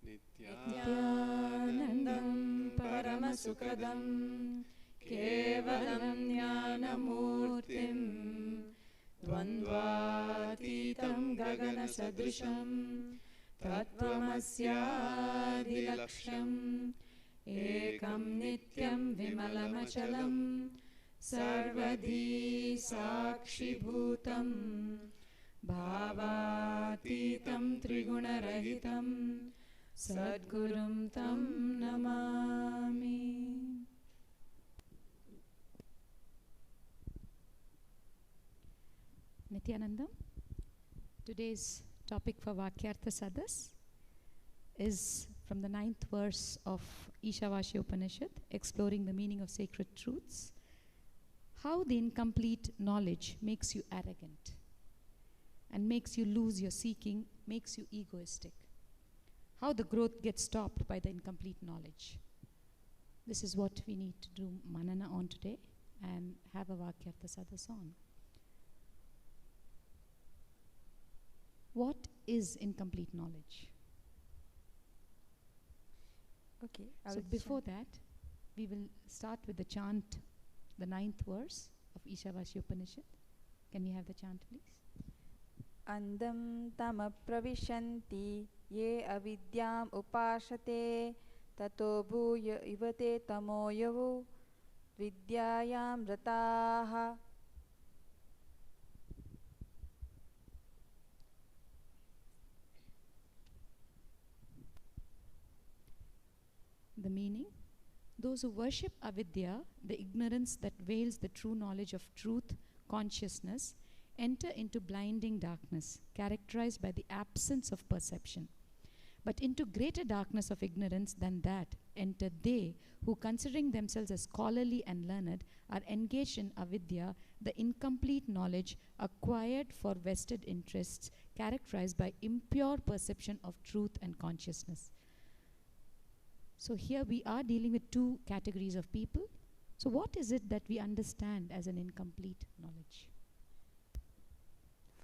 Nithyanandam Paramasukadam Kevalam Jnanamurtim Dvandvatitam Gagana Sadrisham Tattvamasyaadilaksham Ekam Nityam Vimalamachalam Sarvadhi Sakshibhutam Bhavatitam Trigunarahitam Sadgurum Tam Namami. Nithyananda, today's topic for Vaakyaartha Sadhas is from the 9th verse of Vaakyaartha, exploring the meaning of sacred truths. How the incomplete knowledge makes you arrogant and makes you lose your seeking, makes you egoistic. How the growth gets stopped by the incomplete knowledge. This is what we need to do manana on today and have a Vaakyaartha Sadhas on. What is incomplete knowledge? Okay. So before that, we will start with the chant, the 9th verse of Vaakyaartha. Can we have the chant, please? Andam tama pravishanti ye avidyam upashate tato bhuya ivate tamoyavu vidyayam rataha. The meaning: those who worship avidya, the ignorance that veils the true knowledge of truth, consciousness, enter into blinding darkness, characterized by the absence of perception. But into greater darkness of ignorance than that enter they who, considering themselves as scholarly and learned, are engaged in avidya, the incomplete knowledge acquired for vested interests, characterized by impure perception of truth and consciousness. So here we are dealing with two categories of people. So what is it that we understand as an incomplete knowledge?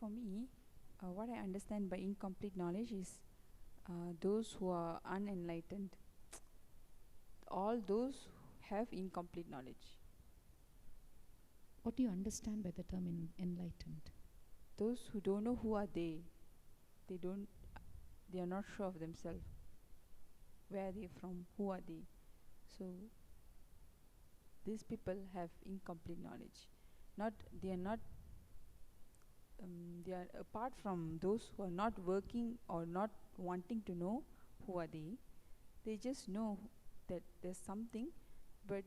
For me, what I understand by incomplete knowledge is those who are unenlightened. All those have incomplete knowledge. What do you understand by the term enlightened? Those who don't know who are they. They are not sure of themselves. Where are they from? Who are they? So these people have incomplete knowledge. They are apart from those who are not working or not wanting to know who are they. They just know that there's something, but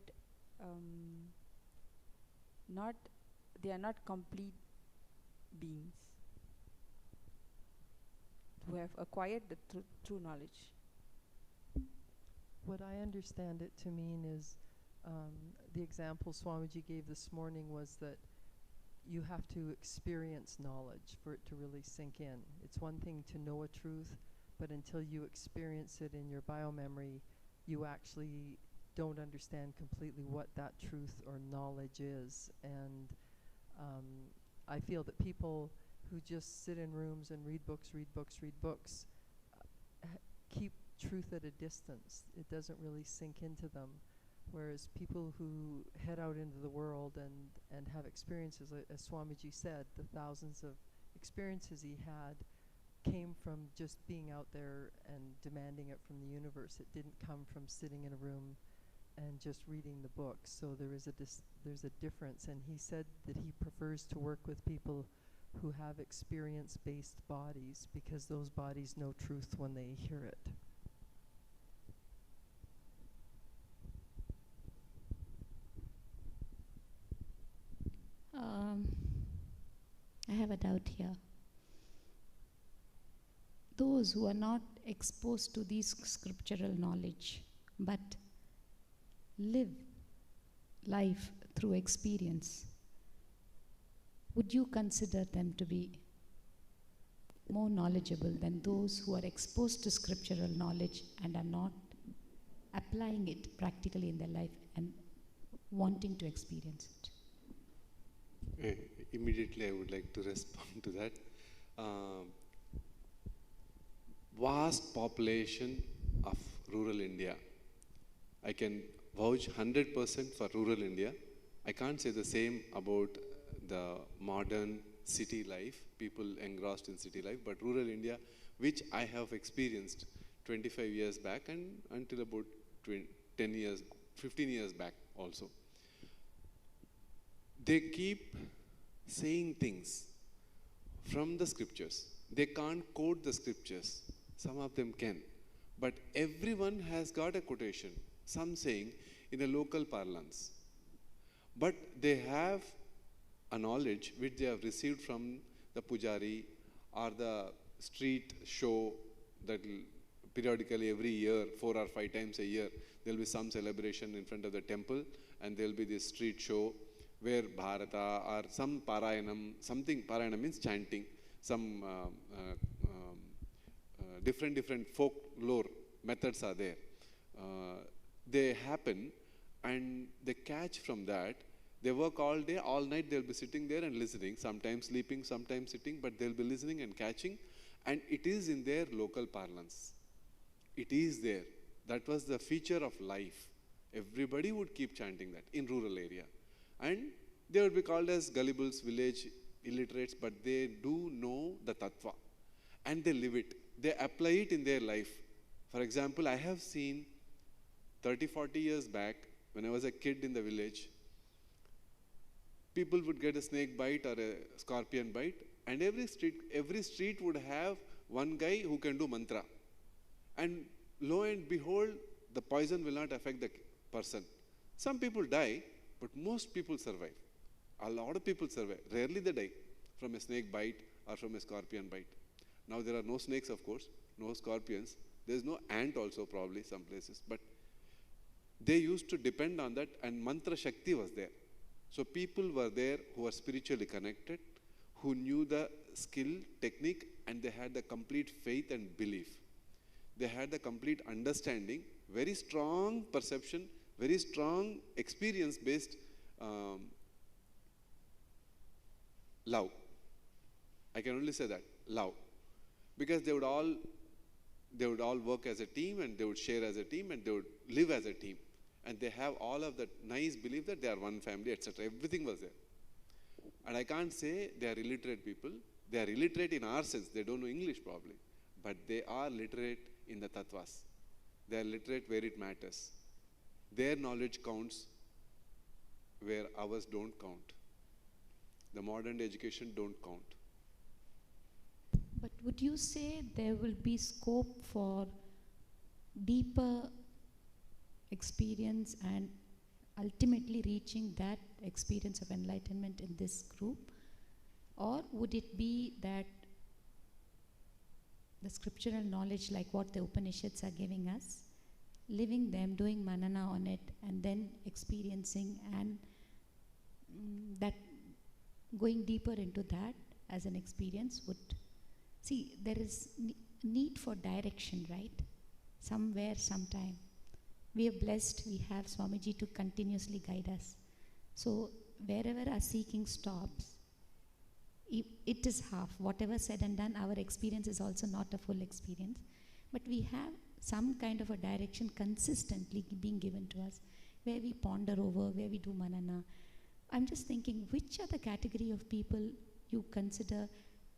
they are not complete beings who have acquired the true knowledge. What I understand it to mean is the example Swamiji gave this morning was that you have to experience knowledge for it to really sink in. It's one thing to know a truth, but until you experience it in your biomemory, you actually don't understand completely what that truth or knowledge is. And I feel that people who just sit in rooms and read books, keep truth at a distance. It doesn't really sink into them. Whereas people who head out into the world and have experiences, as Swamiji said, the thousands of experiences he had came from just being out there and demanding it from the universe. It didn't come from sitting in a room and just reading the books. So there's a difference. And he said that he prefers to work with people who have experience-based bodies, because those bodies know truth when they hear it. I have a doubt here. Those who are not exposed to these scriptural knowledge but live life through experience, would you consider them to be more knowledgeable than those who are exposed to scriptural knowledge and are not applying it practically in their life and wanting to experience it? Immediately I would like to respond to that. Vast population of rural India. I can vouch 100% for rural India. I can't say the same about the modern city life, people engrossed in city life, but rural India, which I have experienced 25 years back and until about 10 years, 15 years back also. They keep saying things from the scriptures. They can't quote the scriptures. Some of them can. But everyone has got a quotation, some saying in a local parlance. But they have a knowledge which they have received from the pujari or the street show that periodically every year, 4 or 5 times a year, there will be some celebration in front of the temple and there will be this street show where Bharata or some Parayanam, something, Parayanam means chanting, some different folklore methods are there. They happen and they catch from that. They work all day, all night, they'll be sitting there and listening, sometimes sleeping, sometimes sitting, but they'll be listening and catching, and it is in their local parlance. It is there. That was the feature of life. Everybody would keep chanting that in rural area. And they would be called as gullibles, village illiterates, but they do know the tattva and they live it. They apply it in their life. For example, I have seen 30, 40 years back, when I was a kid in the village, people would get a snake bite or a scorpion bite, and every street would have one guy who can do mantra. And lo and behold, the poison will not affect the person. Some people die, but most people survive. A lot of people survive. Rarely they die from a snake bite or from a scorpion bite. Now there are no snakes, of course, no scorpions. There is no ant also probably some places. But they used to depend on that, and mantra shakti was there. So people were there who were spiritually connected, who knew the skill, technique, and they had the complete faith and belief. They had the complete understanding, very strong perception, very strong experience-based love. I can only say that, love. Because they would all work as a team, and they would share as a team, and they would live as a team. And they have all of that nice belief that they are one family, etc. Everything was there. And I can't say they are illiterate people. They are illiterate in our sense. They don't know English probably. But they are literate in the tattvas. They are literate where it matters. Their knowledge counts where ours don't count. The modern education don't count. But would you say there will be scope for deeper experience and ultimately reaching that experience of enlightenment in this group? Or would it be that the scriptural knowledge, like what the Upanishads are giving us, living them, doing manana on it, and then experiencing, and that going deeper into that as an experience would... See, there is need for direction, right? Somewhere, sometime. We are blessed, we have Swamiji to continuously guide us. So, wherever our seeking stops, it is half. Whatever said and done, our experience is also not a full experience. But we have some kind of a direction consistently being given to us, where we ponder over, where we do manana. I'm just thinking, which are the category of people you consider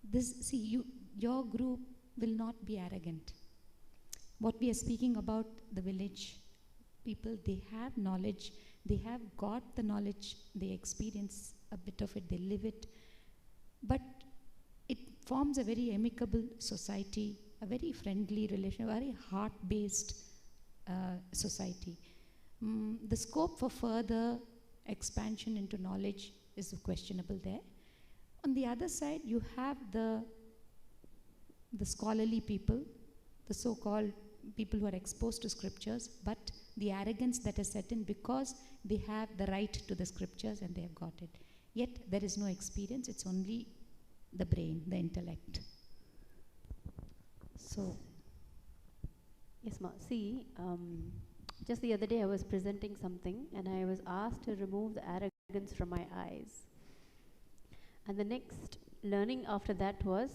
this? See, your group will not be arrogant. What we are speaking about, the village people, they have knowledge, they have got the knowledge, they experience a bit of it, they live it, but it forms a very amicable society, a very friendly relation, a very heart-based society. The scope for further expansion into knowledge is questionable there. On the other side, you have the scholarly people, the so-called people who are exposed to scriptures, but the arrogance that is set in because they have the right to the scriptures and they have got it. Yet there is no experience, it's only the brain, the intellect. So. Yes, ma. See, just the other day I was presenting something and I was asked to remove the arrogance from my eyes. And the next learning after that was,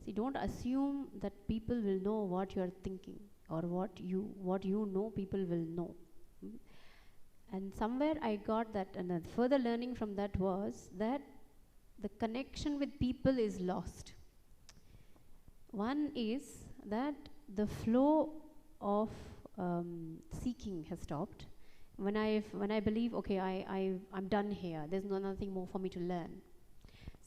see, don't assume that people will know what you're thinking. or what you know, people will know. And somewhere I got that, and the further learning from that was that the connection with people is lost. One is that the flow of seeking has stopped. When I believe, okay, I'm done here, there's nothing more for me to learn.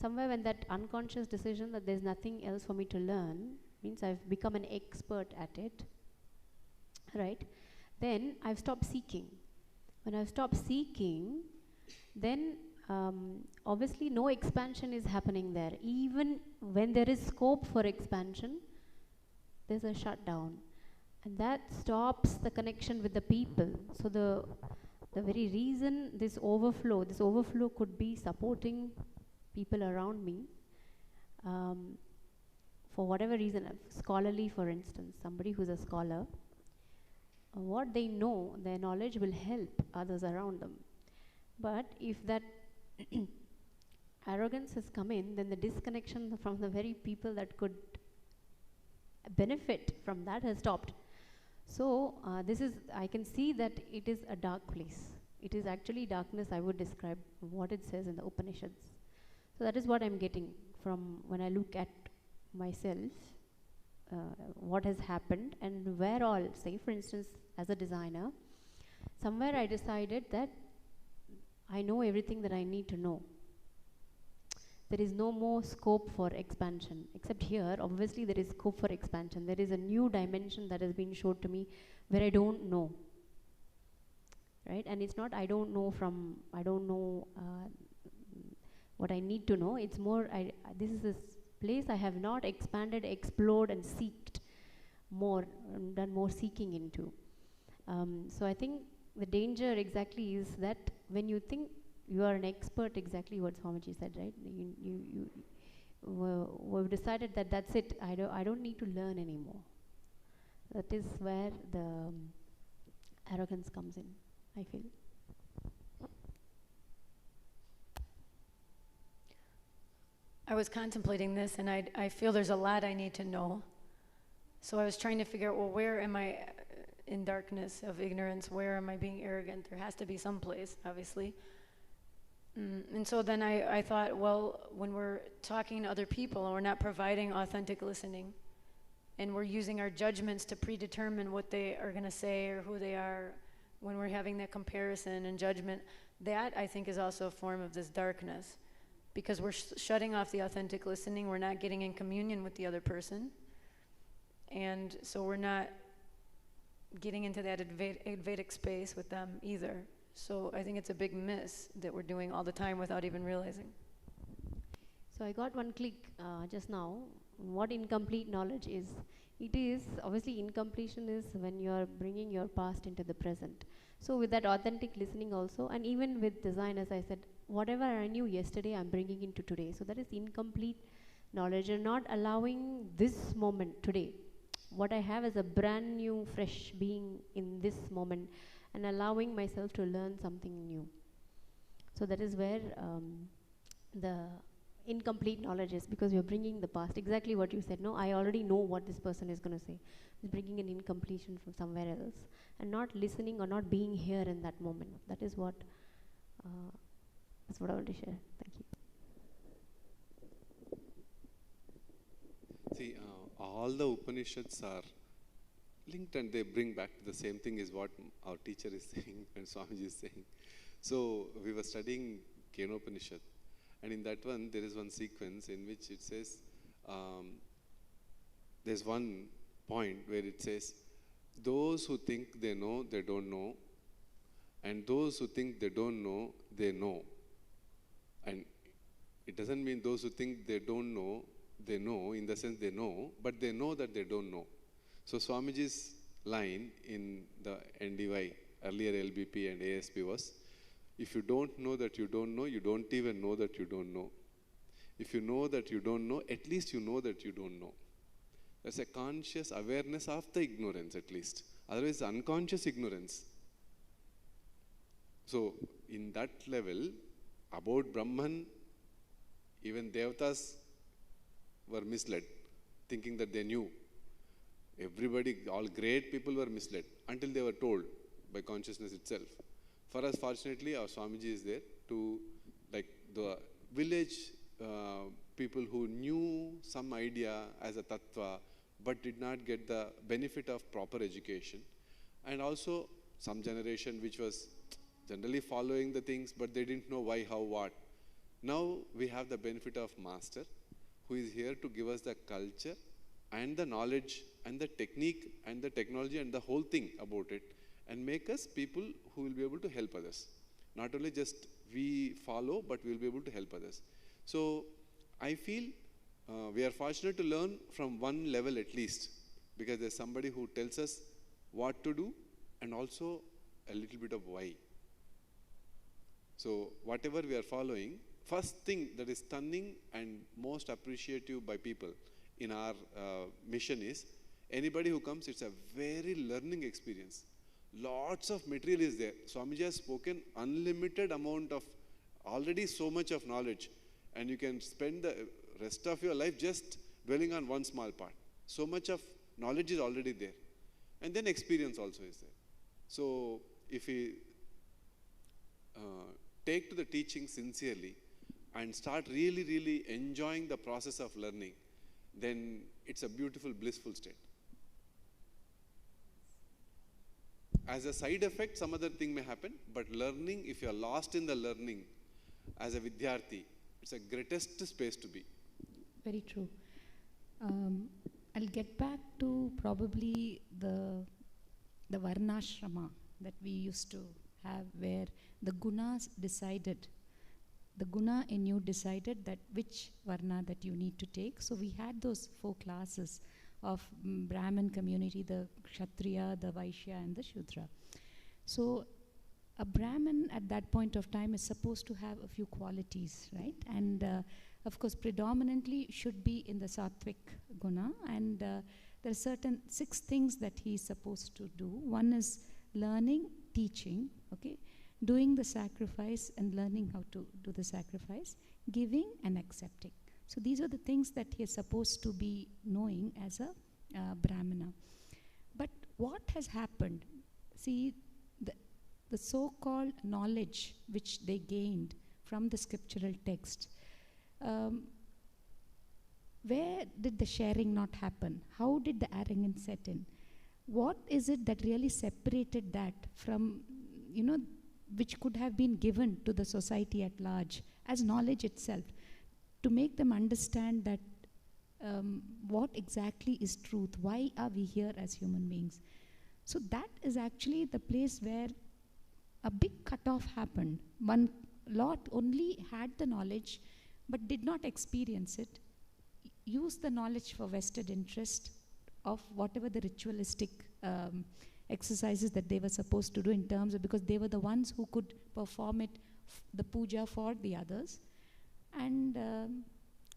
Somewhere when that unconscious decision that there's nothing else for me to learn, means I've become an expert at it, right? Then I've stopped seeking. When I've stopped seeking, then obviously no expansion is happening there. Even when there is scope for expansion, there's a shutdown. And that stops the connection with the people. So the very reason this overflow could be supporting people around me, for whatever reason, scholarly, for instance, somebody who's a scholar, what they know, their knowledge will help others around them. But if that arrogance has come in, then the disconnection from the very people that could benefit from that has stopped. So I can see that it is a dark place. It is actually darkness, I would describe what it says in the Upanishads. So that is what I'm getting from when I look at myself, what has happened and where all, say for instance, as a designer, somewhere I decided that I know everything that I need to know. There is no more scope for expansion, except here, obviously there is scope for expansion. There is a new dimension that has been showed to me where I don't know, right? And it's not I don't know what I need to know. It's more, this is a place I have not expanded, explored and seeked more, done more seeking into. So I think the danger exactly is that when you think you are an expert, exactly what Swamiji said, right? We've decided that that's it. I don't need to learn anymore. That is where the arrogance comes in, I feel. I was contemplating this, and I feel there's a lot I need to know. So I was trying to figure out, well, where am I in darkness of ignorance? Where am I being arrogant? There has to be some place, obviously. And so then I thought, well, when we're talking to other people and we're not providing authentic listening, and we're using our judgments to predetermine what they are going to say or who they are, when we're having that comparison and judgment, that I think is also a form of this darkness. Because we're shutting off the authentic listening, we're not getting in communion with the other person. And so we're not getting into that Advaitic space with them either. So I think it's a big miss that we're doing all the time without even realizing. So I got one click just now. What incomplete knowledge is? It is, obviously incompletion is when you are bringing your past into the present. So with that authentic listening also, and even with design, as I said, whatever I knew yesterday, I'm bringing into today. So that is incomplete knowledge, and not allowing this moment today. What I have is a brand new, fresh being in this moment, and allowing myself to learn something new. So that is where the incomplete knowledge is, because you're bringing the past. Exactly what you said. No, I already know what this person is going to say. It's bringing an incompletion from somewhere else, and not listening or not being here in that moment. That is what. That's what I want to share. Thank you. See, all the Upanishads are linked, and they bring back to the same thing is what our teacher is saying and Swamiji is saying. So we were studying Kenopanishad, and in that one there is one sequence in which it says, there's one point where it says, those who think they know, they don't know, and those who think they don't know, they know. And it doesn't mean those who think they don't know, they know, in the sense they know, but they know that they don't know. So Swamiji's line in the NDY, earlier LBP and ASP was, if you don't know that you don't know, you don't even know that you don't know. If you know that you don't know, at least you know that you don't know. There's a conscious awareness of the ignorance at least. Otherwise, unconscious ignorance. So, in that level, about Brahman, even Devatas were misled, thinking that they knew. Everybody, all great people were misled until they were told by consciousness itself. For us, fortunately, our Swamiji is there to, like the village people who knew some idea as a tattva but did not get the benefit of proper education, and also some generation which was generally following the things but they didn't know why, how, what. Now we have the benefit of Master who is here to give us the culture and the knowledge and the technique and the technology and the whole thing about it, and make us people who will be able to help others. Not only just we follow, but we will be able to help others. So I feel we are fortunate to learn from one level at least, because there's somebody who tells us what to do and also a little bit of why. So whatever we are following, first thing that is stunning and most appreciative by people in our mission is, anybody who comes, it's a very learning experience. Lots of material is there. Swamiji has spoken unlimited amount of, already so much of knowledge, and you can spend the rest of your life just dwelling on one small part. So much of knowledge is already there. And then experience also is there. So if we take to the teaching sincerely and start really, really enjoying the process of learning, then it's a beautiful, blissful state. As a side effect, some other thing may happen, but learning, if you are lost in the learning as a Vidyarthi, it's a greatest space to be. Very true. I'll get back to probably the Varnashrama that we used to have, where the gunas decided, the guna in you decided that which varna that you need to take. So we had those 4 classes of Brahmin community, the Kshatriya, the Vaishya and the Shudra. So a Brahmin at that point of time is supposed to have a few qualities, right? And of course predominantly should be in the Sattvic guna, and there are certain 6 things that he is supposed to do. One is learning, teaching, okay, doing the sacrifice and learning how to do the sacrifice, giving and accepting. So these are the things that he is supposed to be knowing as a Brahmana. But what has happened? See, the so-called knowledge which they gained from the scriptural text, where did the sharing not happen? How did the arrogance set in? What is it that really separated that from, which could have been given to the society at large as knowledge itself, to make them understand that what exactly is truth, why are we here as human beings? So that is actually the place where a big cutoff happened. One lot only had the knowledge but did not experience it, used the knowledge for vested interest of whatever the ritualistic exercises that they were supposed to do, in terms of, because they were the ones who could perform it, the puja for the others. And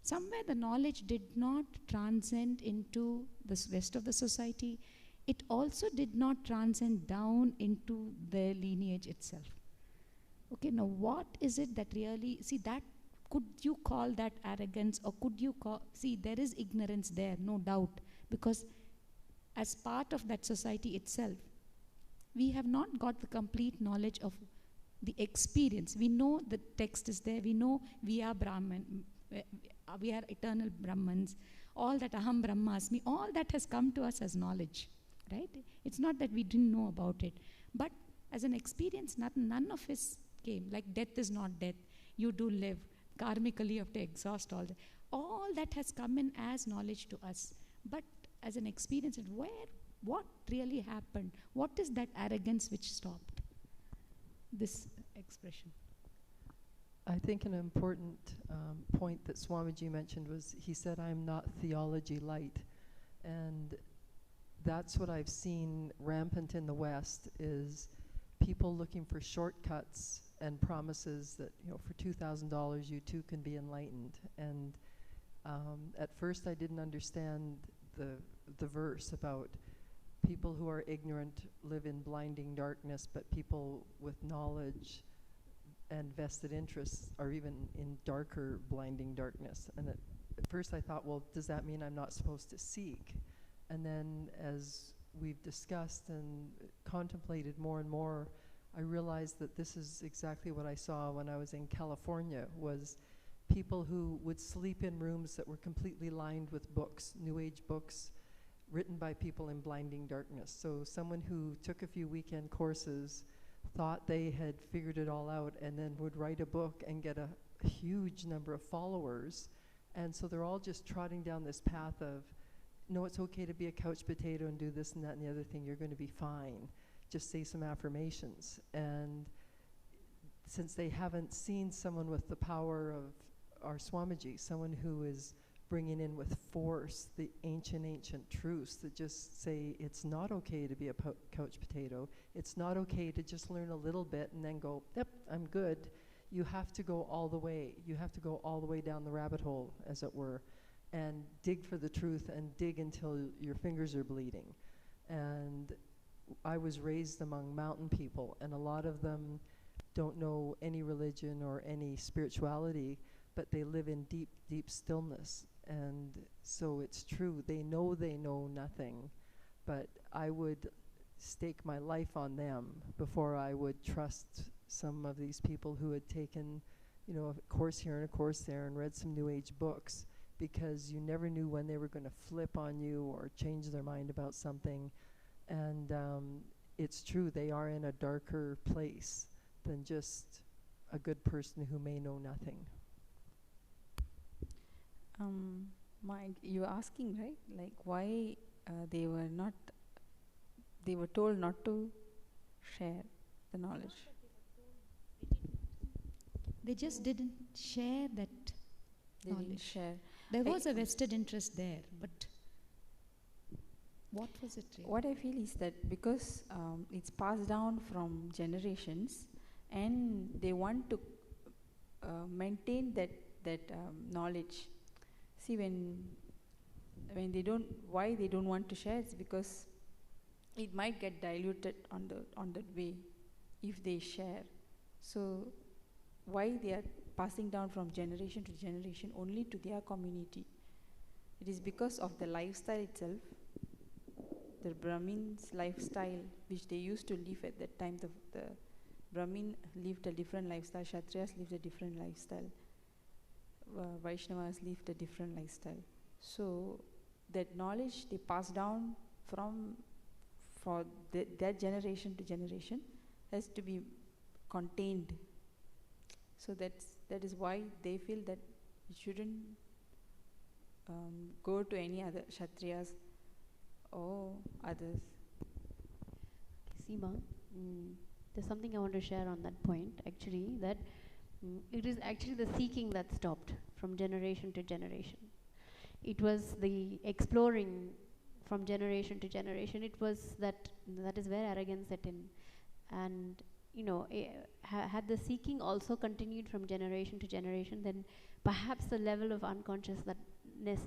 somewhere the knowledge did not transcend into the rest of the society. It also did not transcend down into the lineage itself. Okay, now what is it that really, see, that, could you call that arrogance, or could you call, see, there is ignorance there, no doubt, because as part of that society itself, we have not got the complete knowledge of the experience. We know the text is there, we know we are Brahman, we are eternal Brahmans, all that Aham Brahmasmi, all that has come to us as knowledge, right? It's not that we didn't know about it, but as an experience, none of us came. Like death is not death, you do live, karmically you have to exhaust all that. All that has come in as knowledge to us, but as an experience, what really happened? What is that arrogance which stopped this expression? I think an important point that Swamiji mentioned was, he said, I'm not theology light. And that's what I've seen rampant in the West, is people looking for shortcuts and promises that, for $2,000 you too can be enlightened. And at first I didn't understand the verse about people who are ignorant live in blinding darkness, but people with knowledge and vested interests are even in darker blinding darkness. And at first I thought, well, does that mean I'm not supposed to seek? And then as we've discussed and contemplated more and more, I realized that this is exactly what I saw when I was in California, was people who would sleep in rooms that were completely lined with books, New Age books, written by people in blinding darkness. So someone who took a few weekend courses, thought they had figured it all out, and then would write a book and get a huge number of followers. And so they're all just trotting down this path of, no, it's okay to be a couch potato and do this and that and the other thing, you're going to be fine. Just say some affirmations. And since they haven't seen someone with the power of our Swamiji, someone who is bringing in with force the ancient truths that just say it's not okay to be a couch potato, it's not okay to just learn a little bit and then go, yep, I'm good. You have to go all the way. You have to go all the way down the rabbit hole, as it were, and dig for the truth and dig until your fingers are bleeding. And I was raised among mountain people, and a lot of them don't know any religion or any spirituality, but they live in deep, deep stillness. And so it's true, they know nothing, but I would stake my life on them before I would trust some of these people who had taken, a course here and a course there and read some New Age books, because you never knew when they were going to flip on you or change their mind about something. And it's true, they are in a darker place than just a good person who may know nothing. Mike, you were asking, right? Like why they were told not to share the knowledge. They just didn't share that They didn't knowledge. share. There was a vested interest there, but what was it really? What I feel is that because it's passed down from generations, and they want to maintain that knowledge. See, when they don't, why they don't want to share? It's because it might get diluted on that way if they share. So why they are passing down from generation to generation only to their community? It is because of the lifestyle itself, the Brahmins' lifestyle, which they used to live at that time. The Brahmin lived a different lifestyle, Kshatriyas lived a different lifestyle, Vaishnavas lived a different lifestyle. So that knowledge they pass down for that generation to generation has to be contained. So that is why they feel that it shouldn't go to any other Kshatriyas or others. Seema, there's something I want to share on that point, actually, that it is actually the seeking that stopped from generation to generation. It was the exploring from generation to generation. It was that is where arrogance set in. And had the seeking also continued from generation to generation, then perhaps the level of unconsciousness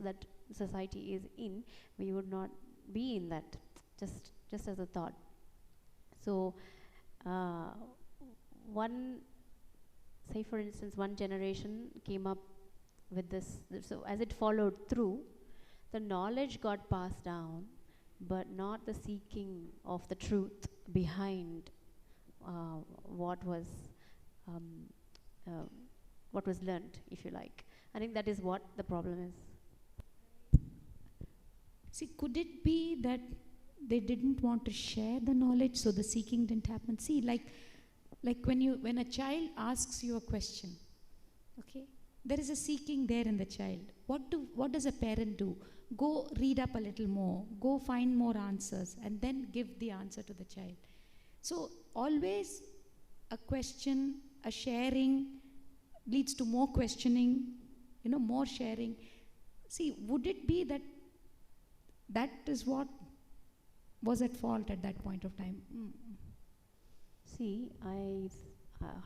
that society is in, we would not be in that, just as a thought. So say for instance, one generation came up with this, so as it followed through, the knowledge got passed down, but not the seeking of the truth behind what was learned, if you like. I think that is what the problem is. See, could it be that they didn't want to share the knowledge, so the seeking didn't happen? See, like when a child asks you a question, okay, there is a seeking there in the child. What does a parent do? Go read up a little more, go find more answers, and then give the answer to the child. So always a question, a sharing leads to more questioning, more sharing. See, would it be that is what was at fault at that point of time? See,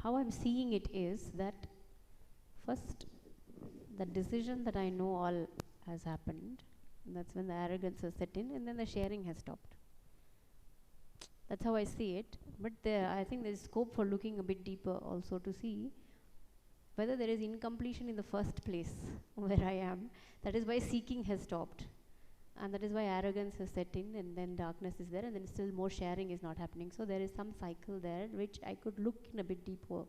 how I'm seeing it is that first, the decision that I know all has happened, that's when the arrogance has set in, and then the sharing has stopped. That's how I see it. But I think there is scope for looking a bit deeper also to see whether there is incompletion in the first place where I am. That is why seeking has stopped. and that is why arrogance has set in, and then darkness is there, and then still more sharing is not happening. So there is some cycle there which I could look in a bit deeper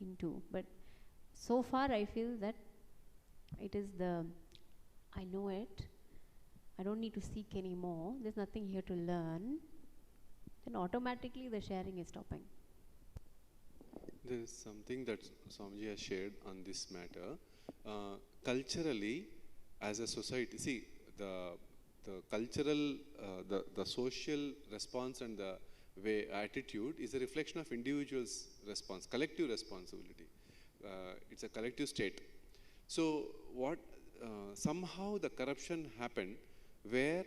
into. But so far I feel that it is I know it, I don't need to seek anymore, there's nothing here to learn, then automatically the sharing is stopping. There is something that Swamiji has shared on this matter. Culturally, as a society, see, the cultural, the social response and the way attitude is a reflection of individual's response, collective responsibility. It's a collective state. So what, somehow the corruption happened where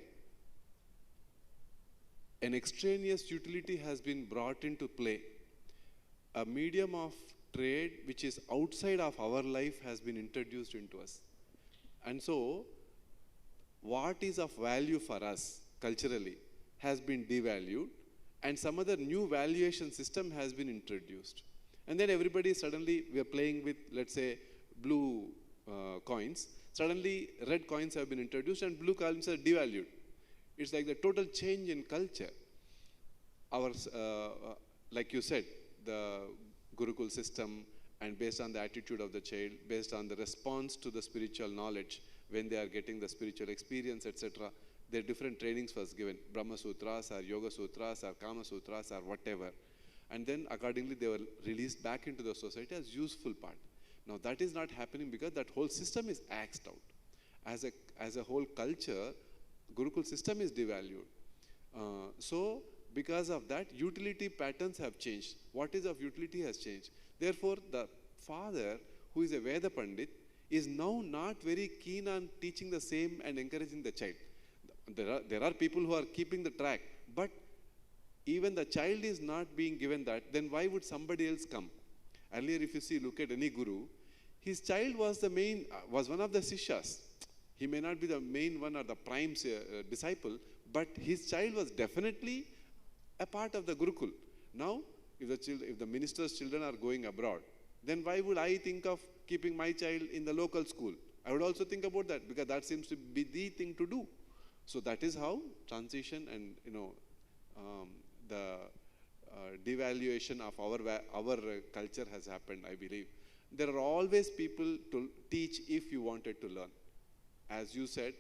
an extraneous utility has been brought into play. A medium of trade which is outside of our life has been introduced into us. And so, what is of value for us culturally has been devalued, and some other new valuation system has been introduced. And then everybody suddenly, we are playing with, let's say, blue coins. Suddenly, red coins have been introduced and blue coins are devalued. It's like the total change in culture. Our, like you said, the Gurukul system, and based on the attitude of the child, based on the response to the spiritual knowledge, when they are getting the spiritual experience, etc., there are different trainings first given, Brahma Sutras or Yoga Sutras or Kama Sutras or whatever. And then accordingly they were released back into the society as useful part. Now that is not happening because that whole system is axed out. As a whole culture, Gurukul system is devalued. So because of that, utility patterns have changed. What is of utility has changed. Therefore, the father, who is a Veda Pandit, is now not very keen on teaching the same and encouraging the child. There are people who are keeping the track, but even the child is not being given that, then why would somebody else come? Earlier, if you see, look at any guru, his child was the main, was one of the Sishyas. He may not be the main one or the prime disciple, but his child was definitely a part of the Gurukul. Now, if the minister's children are going abroad, then why would I think of keeping my child in the local school? I would also think about that, because that seems to be the thing to do. So that is how transition and, the devaluation of our culture has happened, I believe. There are always people to teach if you wanted to learn. As you said,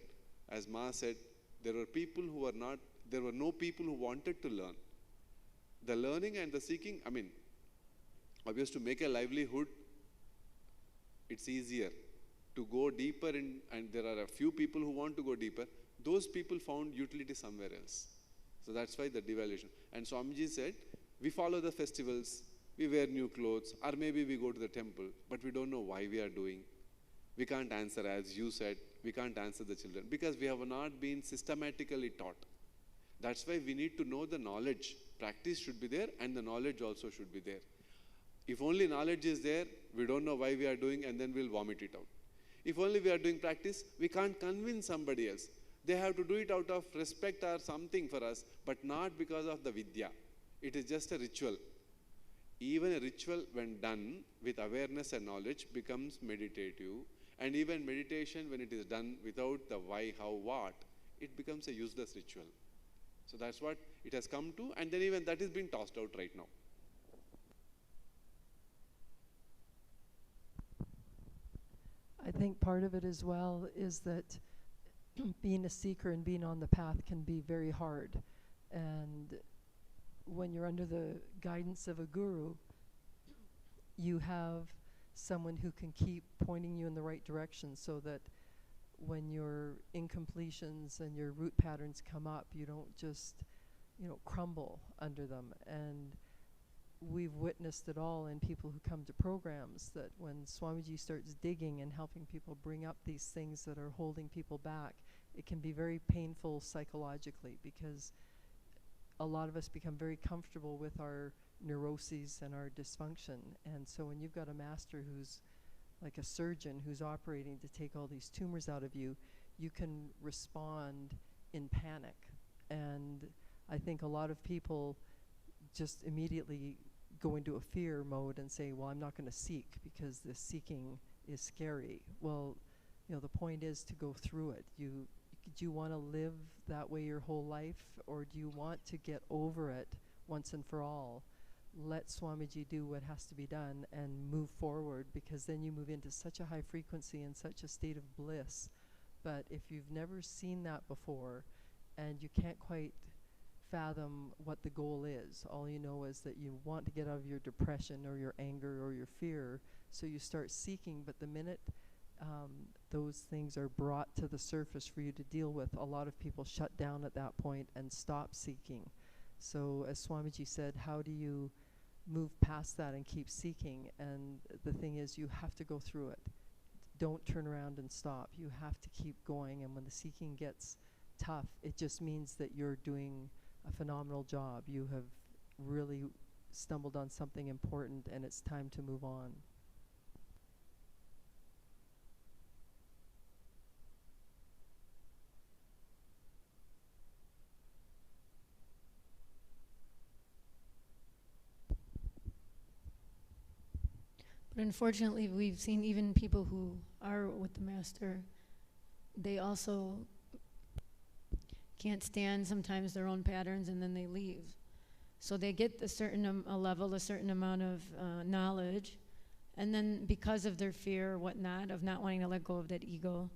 as Ma said, there were no people who wanted to learn. The learning and the seeking, obvious to make a livelihood, it's easier to go deeper in, and there are a few people who want to go deeper. Those people found utility somewhere else. So that's why the devaluation. And Swamiji said, we follow the festivals, we wear new clothes, or maybe we go to the temple, but we don't know why we are doing. We can't answer, as you said, we can't answer the children, because we have not been systematically taught. That's why we need to know the knowledge. Practice should be there, and the knowledge also should be there. If only knowledge is there, we don't know why we are doing, and then we'll vomit it out. If only we are doing practice, we can't convince somebody else. They have to do it out of respect or something for us, but not because of the vidya. It is just a ritual. Even a ritual, when done with awareness and knowledge, becomes meditative. And even meditation, when it is done without the why, how, what, it becomes a useless ritual. So that's what it has come to, and then even that is being tossed out right now. I think part of it as well is that being a seeker and being on the path can be very hard. And when you're under the guidance of a guru, you have someone who can keep pointing you in the right direction, so that when your incompletions and your root patterns come up, you don't just, crumble under them. And we've witnessed it all in people who come to programs, that when Swamiji starts digging and helping people bring up these things that are holding people back, it can be very painful psychologically, because a lot of us become very comfortable with our neuroses and our dysfunction. And so when you've got a master who's like a surgeon who's operating to take all these tumors out of you, you can respond in panic. And I think a lot of people just immediately go into a fear mode and say, well, I'm not going to seek because the seeking is scary. Well, the point is to go through it. You do you want to live that way your whole life, or do you want to get over it once and for all? Let Swamiji do what has to be done and move forward, because then you move into such a high frequency and such a state of bliss. But if you've never seen that before and you can't quite fathom what the goal is, all you know is that you want to get out of your depression or your anger or your fear, so you start seeking. But the minute those things are brought to the surface for you to deal with, a lot of people shut down at that point and stop seeking. So as Swamiji said, how do you move past that and keep seeking? And the thing is, you have to go through it. Don't turn around and stop. You have to keep going. And when the seeking gets tough, it just means that you're doing a phenomenal job. You have really stumbled on something important, and it's time to move on. But unfortunately, we've seen even people who are with the Master, they also can't stand sometimes their own patterns, and then they leave. So they get a certain level, a certain amount of knowledge, and then because of their fear or whatnot, of not wanting to let go of that ego,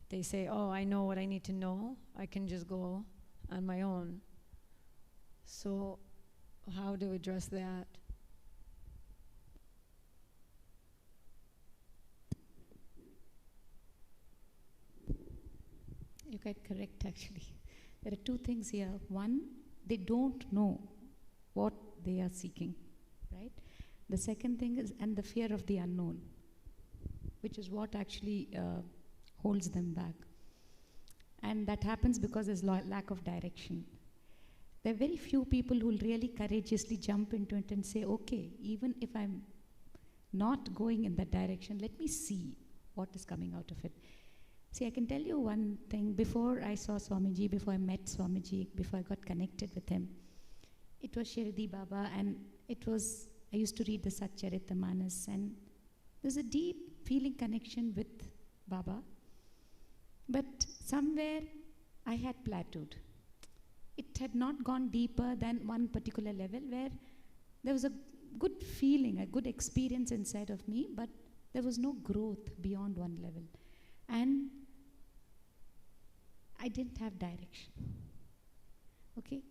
they say, oh, I know what I need to know. I can just go on my own. So how to address that? You're quite correct, actually. There are two things here. One, they don't know what they are seeking, right? The second thing is, and the fear of the unknown, which is what actually holds them back. And that happens because there's lack of direction. There are very few people who will really courageously jump into it and say, okay, even if I'm not going in that direction, let me see what is coming out of it. See, I can tell you one thing. Before I saw Swamiji, before I met Swamiji, before I got connected with him, it was Shirdi Baba, and it was, I used to read the Satcharitamanas, and there's a deep feeling connection with Baba. But somewhere I had plateaued. It had not gone deeper than one particular level where there was a good feeling, a good experience inside of me, but there was no growth beyond one level. And I didn't have direction. Okay?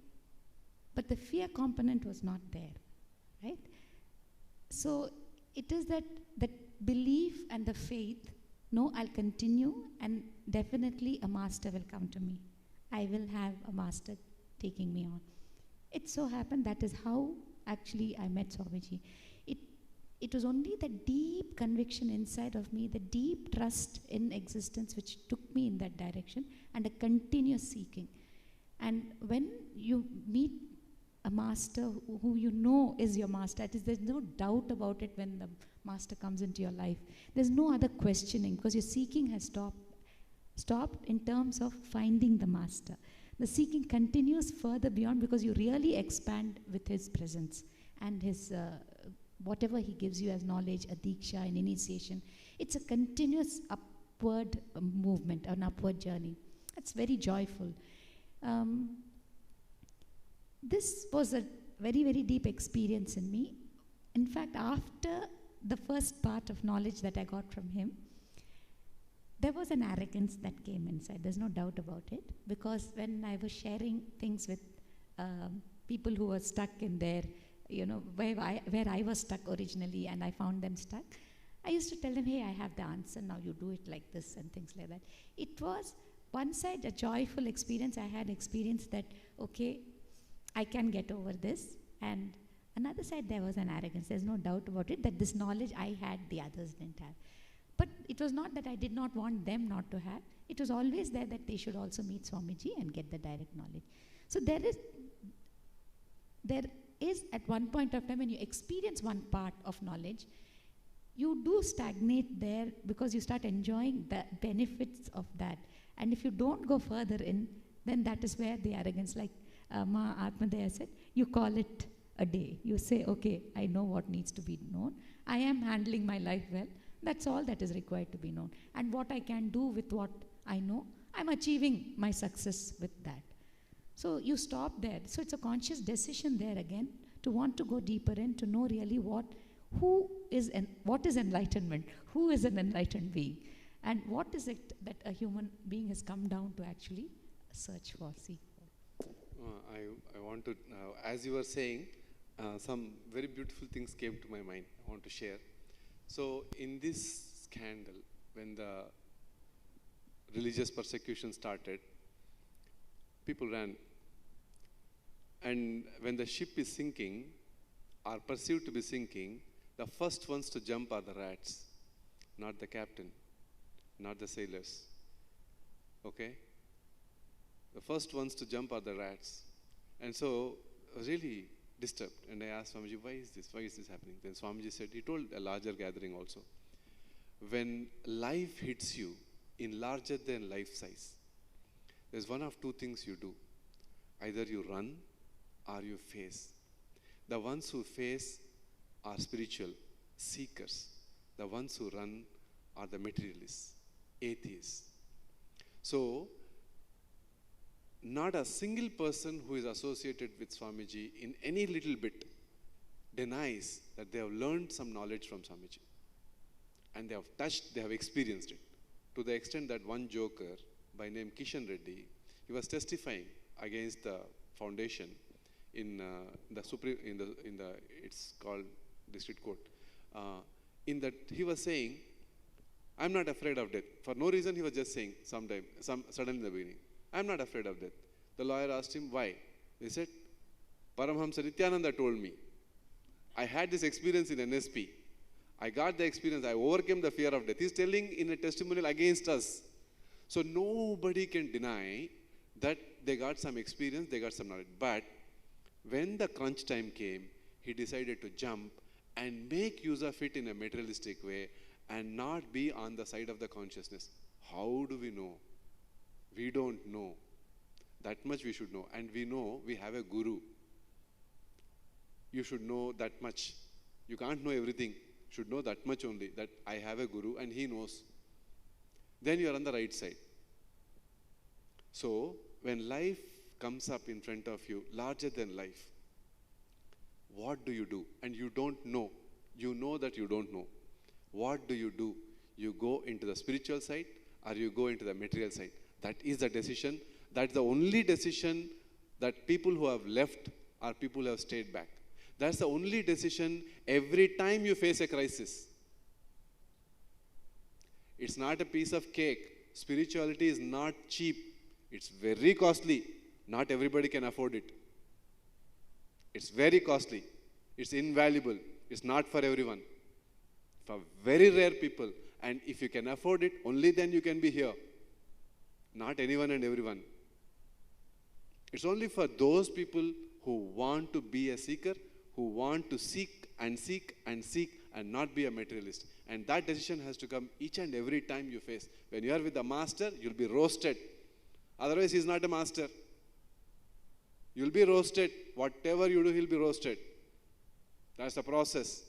But the fear component was not there, right? So it is that belief and the faith, no, I'll continue, and definitely a master will come to me. I will have a master taking me on. It so happened that is how actually I met Swamiji. It was only the deep conviction inside of me, the deep trust in existence, which took me in that direction, and a continuous seeking. And when you meet a master who you know is your master, there's no doubt about it when the master comes into your life. There's no other questioning, because your seeking has stopped in terms of finding the master. The seeking continues further beyond, because you really expand with his presence and his whatever he gives you as knowledge, a diksha, an initiation. It's a continuous upward movement, an upward journey. It's very joyful. This was a very, very deep experience in me. In fact, after the first part of knowledge that I got from him, there was an arrogance that came inside. There's no doubt about it. Because when I was sharing things with people who were stuck in their, where I was stuck originally, and I found them stuck, I used to tell them, hey, I have the answer, now you do it like this, and things like that. It was one side a joyful experience. I had experienced that, okay, I can get over this. And another side, there was an arrogance. There's no doubt about it, that this knowledge I had, the others didn't have. But it was not that I did not want them not to have. It was always there that they should also meet Swamiji and get the direct knowledge. So there is at one point of time, when you experience one part of knowledge, you do stagnate there, because you start enjoying the benefits of that. And if you don't go further in, then that is where the arrogance, like Ma Atmadaya said, you call it a day. You say, okay, I know what needs to be known. I am handling my life well. That's all that is required to be known. And what I can do with what I know, I'm achieving my success with that. So you stop there. So it's a conscious decision there again to want to go deeper in, to know really what is enlightenment, who is an enlightened being, and what is it that a human being has come down to actually search for, seek for. I want to, as you were saying, some very beautiful things came to my mind. I want to share. So in this scandal, when the religious persecution started, people ran. And when the ship is sinking, or perceived to be sinking, the first ones to jump are the rats, not the captain, not the sailors. Okay? The first ones to jump are the rats. And so I was really disturbed. And I asked Swamiji, why is this? Why is this happening? Then Swamiji said, he told a larger gathering also. When life hits you in larger than life size, there's one of two things you do. Either you run or you face. The ones who face are spiritual, seekers. The ones who run are the materialists, atheists. So, not a single person who is associated with Swamiji in any little bit denies that they have learned some knowledge from Swamiji. And they have touched, they have experienced it. To the extent that one joker by name Kishan Reddy, he was testifying against the foundation in it's called district court. In that he was saying, I'm not afraid of death. For no reason he was just saying suddenly in the beginning, I'm not afraid of death. The lawyer asked him why. He said, Paramahamsa Nithyananda told me. I had this experience in NSP. I got the experience. I overcame the fear of death. He's telling in a testimonial against us. So nobody can deny that they got some experience, they got some knowledge. But when the crunch time came, he decided to jump and make use of it in a materialistic way and not be on the side of the consciousness. How do we know? We don't know. That much we should know. And we know we have a guru. You should know that much. You can't know everything. You should know that much only, that I have a guru and he knows. Then you are on the right side. So, when life comes up in front of you, larger than life, what do you do? And you don't know. You know that you don't know. What do? You go into the spiritual side or you go into the material side. That is the decision. That's the only decision that people who have left or people who have stayed back. That's the only decision every time you face a crisis. It's not a piece of cake. Spirituality is not cheap. It's very costly. Not everybody can afford it. It's very costly. It's invaluable. It's not for everyone. For very rare people. And if you can afford it, only then you can be here. Not anyone and everyone. It's only for those people who want to be a seeker, who want to seek and seek and seek and not be a materialist. And that decision has to come each and every time you face. When you are with the master, you'll be roasted. Otherwise, he's not a master. You'll be roasted. Whatever you do, he'll be roasted. That's the process.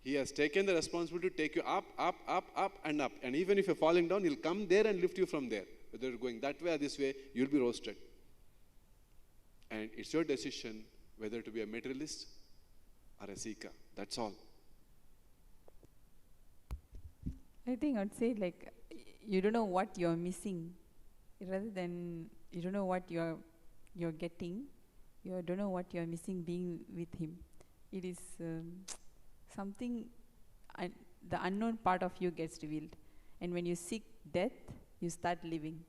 He has taken the responsibility to take you up, up, up, up, and up. And even if you're falling down, he'll come there and lift you from there. Whether you're going that way or this way, you'll be roasted. And it's your decision whether to be a materialist or a seeker. That's all. I think I'd say like you don't know what you're missing, rather than you don't know what you're getting. You don't know what you're missing being with him. It is something. The unknown part of you gets revealed, and when you seek death, you start living.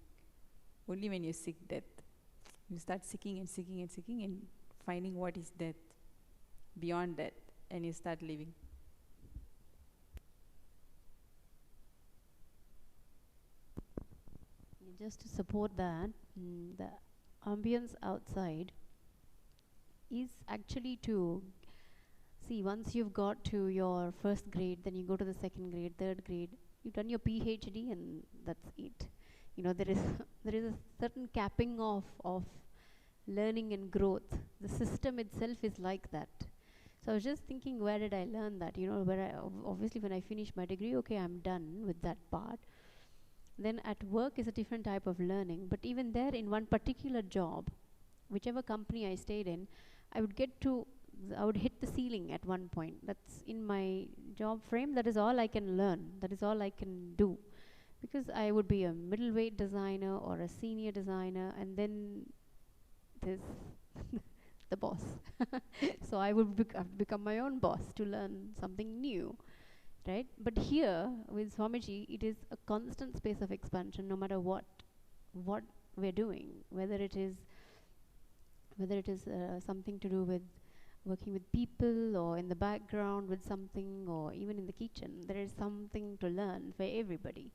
Only when you seek death, you start seeking and seeking and seeking and finding what is death, beyond death, and you start living. Just to support that, the ambience outside is actually to see, once you've got to your first grade, then you go to the second grade, third grade, you've done your PhD and that's it. You know, there is a certain capping of learning and growth. The system itself is like that. So I was just thinking, where did I learn that? You know, obviously when I finish my degree, okay, I'm done with that part. Then at work is a different type of learning. But even there, in one particular job, whichever company I stayed in, I would hit the ceiling at one point. That's in my job frame. That is all I can learn. That is all I can do. Because I would be a middleweight designer or a senior designer, and then there's the boss. So I would have to become my own boss to learn something new, right? But here with Swamiji, it is a constant space of expansion, no matter what we're doing, whether it is something to do with working with people, or in the background with something, or even in the kitchen. There is something to learn for everybody.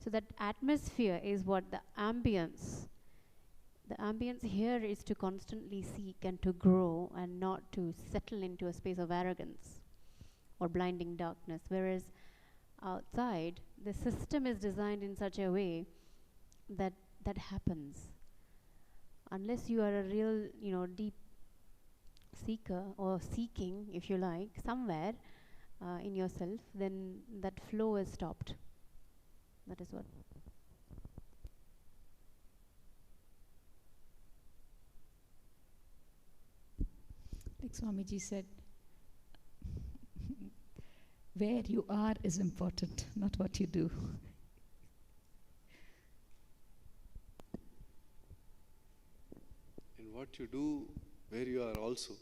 So that atmosphere is what the ambience here is to constantly seek and to grow, and not to settle into a space of arrogance or blinding darkness. Whereas outside, the system is designed in such a way that happens. Unless you are a real, deep seeker, or seeking, if you like, somewhere in yourself, then that flow is stopped. That is what. Like Swamiji said, where you are is important, not what you do. And what you do, where you are also.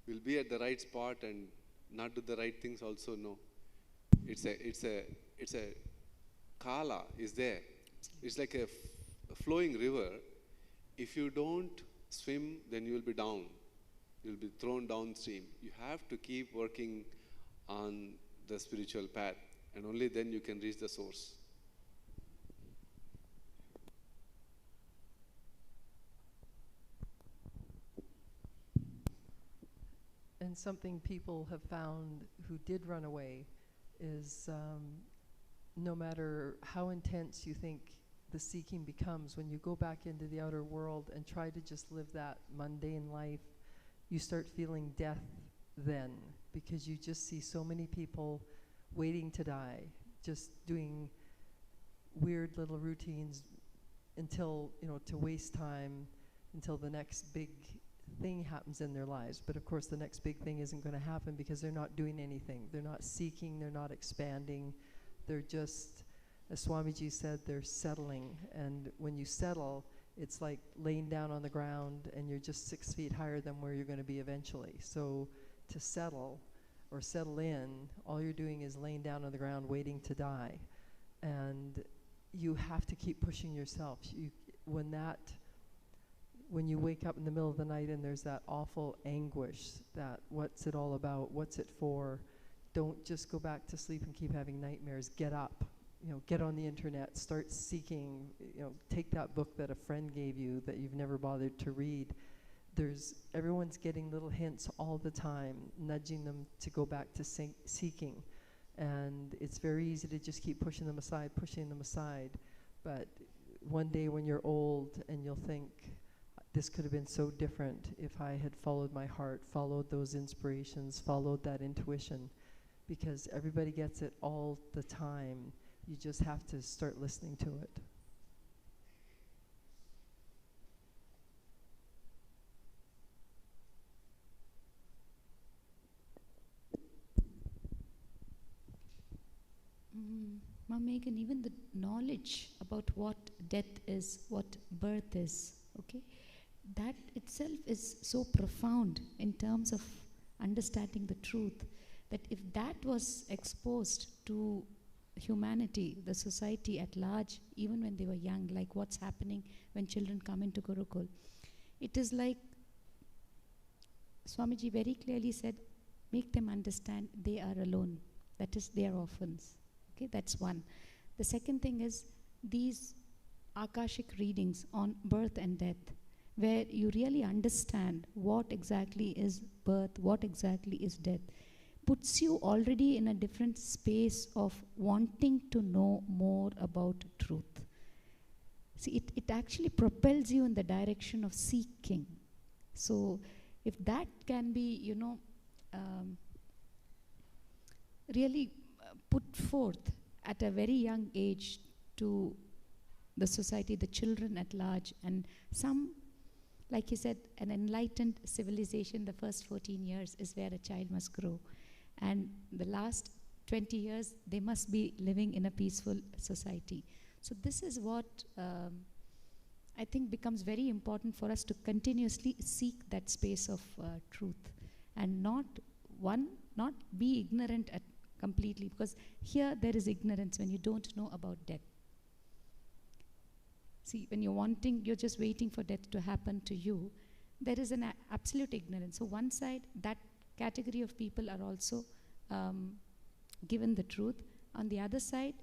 Will be at the right spot and not do the right things also, no. It's a kala is there. It's like a flowing river. If you don't swim, then you will be down. You'll be thrown downstream. You have to keep working on the spiritual path, and only then you can reach the source. And something people have found who did run away is no matter how intense you think the seeking becomes, when you go back into the outer world and try to just live that mundane life, you start feeling death then, because you just see so many people waiting to die, just doing weird little routines until, to waste time until the next big thing happens in their lives. But of course the next big thing isn't going to happen because they're not doing anything. They're not seeking, they're not expanding. They're just, as Swamiji said, they're settling. And when you settle, it's like laying down on the ground and you're just 6 feet higher than where you're going to be eventually. So to settle or settle in, all you're doing is laying down on the ground waiting to die. And you have to keep pushing yourself. When you wake up in the middle of the night and there's that awful anguish, that what's it all about, what's it for, don't just go back to sleep and keep having nightmares. Get up, get on the internet, start seeking, take that book that a friend gave you that you've never bothered to read. Everyone's getting little hints all the time, nudging them to go back to seeking. And it's very easy to just keep pushing them aside. But one day when you're old and you'll think, this could have been so different if I had followed my heart, followed those inspirations, followed that intuition, because everybody gets it all the time. You just have to start listening to it. Mom Megan, even the knowledge about what death is, what birth is, okay? That itself is so profound in terms of understanding the truth, that if that was exposed to humanity, the society at large, even when they were young, like what's happening when children come into Gurukul, it is like Swamiji very clearly said, make them understand they are alone. That is, they are orphans. Okay, that's one. The second thing is these Akashic readings on birth and death, where you really understand what exactly is birth, what exactly is death, puts you already in a different space of wanting to know more about truth. See, it actually propels you in the direction of seeking. So if that can be, really put forth at a very young age to the society, the children at large, and some, like you said, an enlightened civilization, the first 14 years is where a child must grow. And the last 20 years, they must be living in a peaceful society. So this is what I think becomes very important for us to continuously seek that space of truth, and not be ignorant completely, because here there is ignorance when you don't know about death. See, when you're just waiting for death to happen to you, there is an absolute ignorance. So one side, that category of people are also given the truth. On the other side,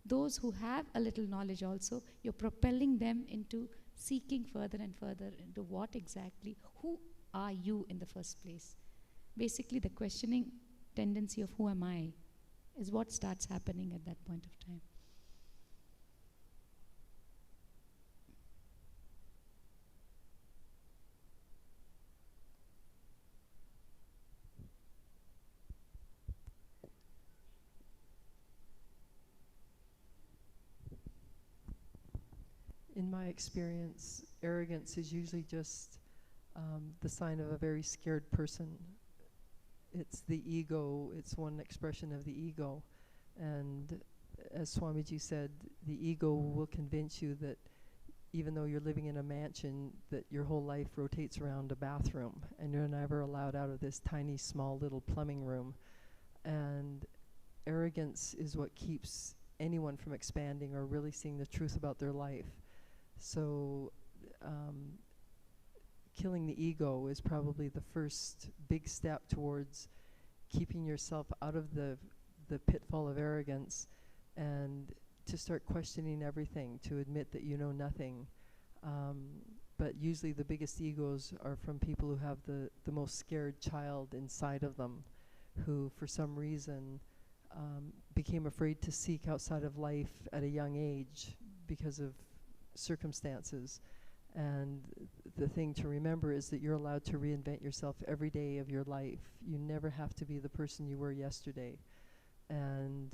those who have a little knowledge also, you're propelling them into seeking further and further into what exactly, who are you in the first place? Basically, the questioning tendency of who am I is what starts happening at that point of time. In my experience, arrogance is usually just the sign of a very scared person. It's the ego, it's one expression of the ego. And as Swamiji said, the ego will convince you that even though you're living in a mansion, that your whole life rotates around a bathroom and you're never allowed out of this tiny, small little plumbing room. And arrogance is what keeps anyone from expanding or really seeing the truth about their life. So killing the ego is probably the first big step towards keeping yourself out of the pitfall of arrogance, and to start questioning everything, to admit that you know nothing. But usually the biggest egos are from people who have the most scared child inside of them, who for some reason became afraid to seek outside of life at a young age because of circumstances. And the thing to remember is that you're allowed to reinvent yourself every day of your life. You never have to be the person you were yesterday. And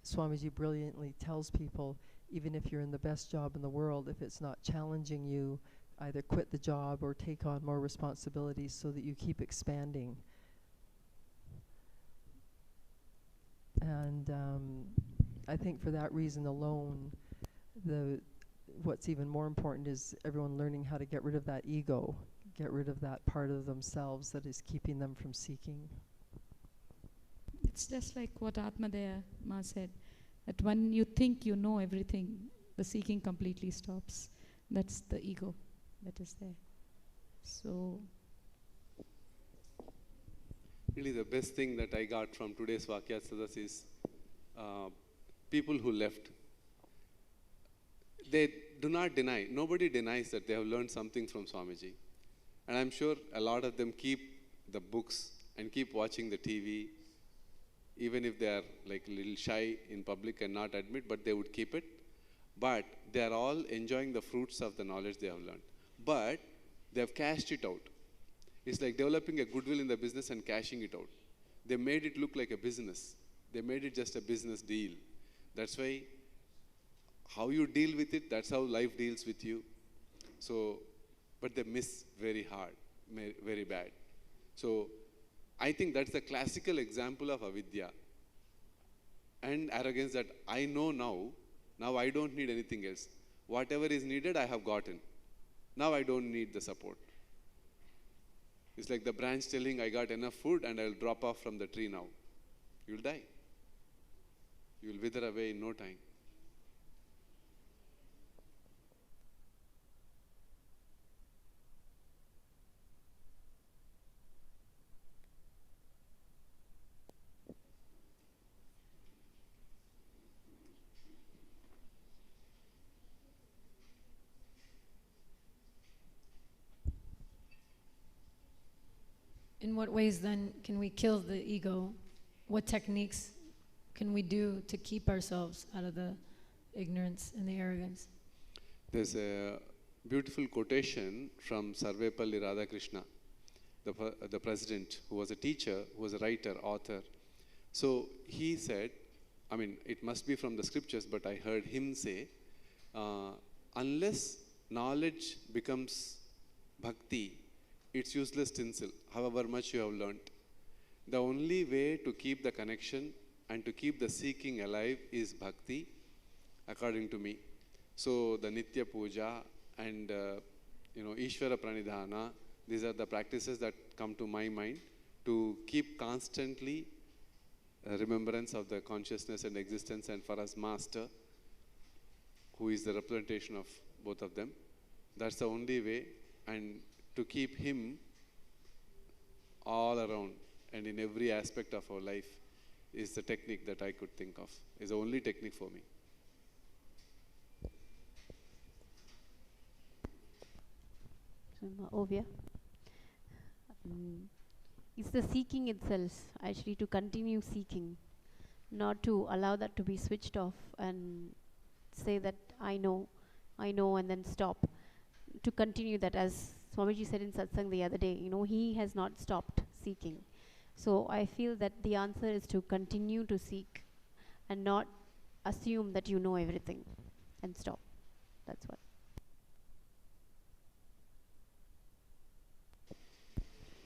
Swamiji brilliantly tells people, even if you're in the best job in the world, if it's not challenging you, either quit the job or take on more responsibilities so that you keep expanding. And I think for that reason alone, what's even more important is everyone learning how to get rid of that ego, get rid of that part of themselves that is keeping them from seeking. It's just like what Atmadaya Ma said, that when you think you know everything, the seeking completely stops. That's the ego that is there. So really the best thing that I got from today's Vaakyaartha Sadhas is people who left. They do not deny, nobody denies that they have learned something from Swamiji. And I'm sure a lot of them keep the books and keep watching the TV, even if they are like a little shy in public and not admit, but they would keep it. But they are all enjoying the fruits of the knowledge they have learned. But they have cashed it out. It's like developing a goodwill in the business and cashing it out. They made it look like a business. They made it just a business deal. That's why how you deal with it, that's how life deals with you. So, but they miss very hard, very bad. So, I think that's the classical example of avidya and arrogance, that I know now I don't need anything else. Whatever is needed, I have gotten. Now I don't need the support. It's like the branch telling, I got enough food and I'll drop off from the tree now. You'll die. You'll wither away in no time. In what ways then can we kill the ego? What techniques can we do to keep ourselves out of the ignorance and the arrogance? There's a beautiful quotation from Sarvepalli Radhakrishna, the president, who was a teacher, who was a writer, author. So he said, I mean, it must be from the scriptures, but I heard him say, unless knowledge becomes bhakti, it's useless tinsel, however much you have learnt. The only way to keep the connection and to keep the seeking alive is bhakti, according to me. So the Nitya Puja and Ishvara Pranidhana, these are the practices that come to my mind to keep constantly remembrance of the consciousness and existence, and for us Master, who is the representation of both of them. That's the only way, and to keep him all around and in every aspect of our life is the technique that I could think of, is the only technique for me. Ovia. It's the seeking itself, actually, to continue seeking, not to allow that to be switched off and say that I know, and then stop. To continue that, as Swamiji said in Satsang the other day, he has not stopped seeking. So I feel that the answer is to continue to seek and not assume that you know everything and stop. That's what.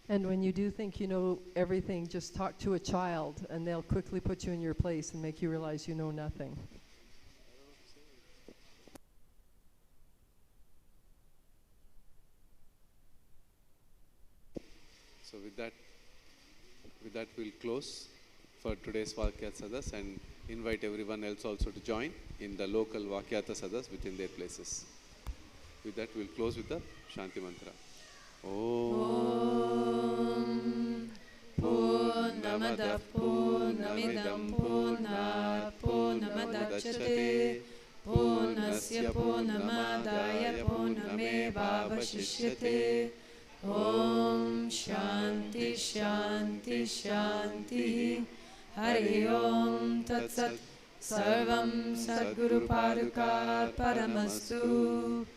And when you do think you know everything, just talk to a child and they'll quickly put you in your place and make you realize you know nothing. So with that we'll close for today's Vaakyaartha Sadhas and invite everyone else also to join in the local Vaakyaartha Sadhas within their places. With that we'll close with the Shanti Mantra. Om Purnamada Purnamidam Purnat Purnamadachyate Purnasya Purnamadaya Purnamevavashishyate. Om Shanti Shanti Shanti. Hari Om Tat Sat. Sarvam Sadguru Padukat Paramastu.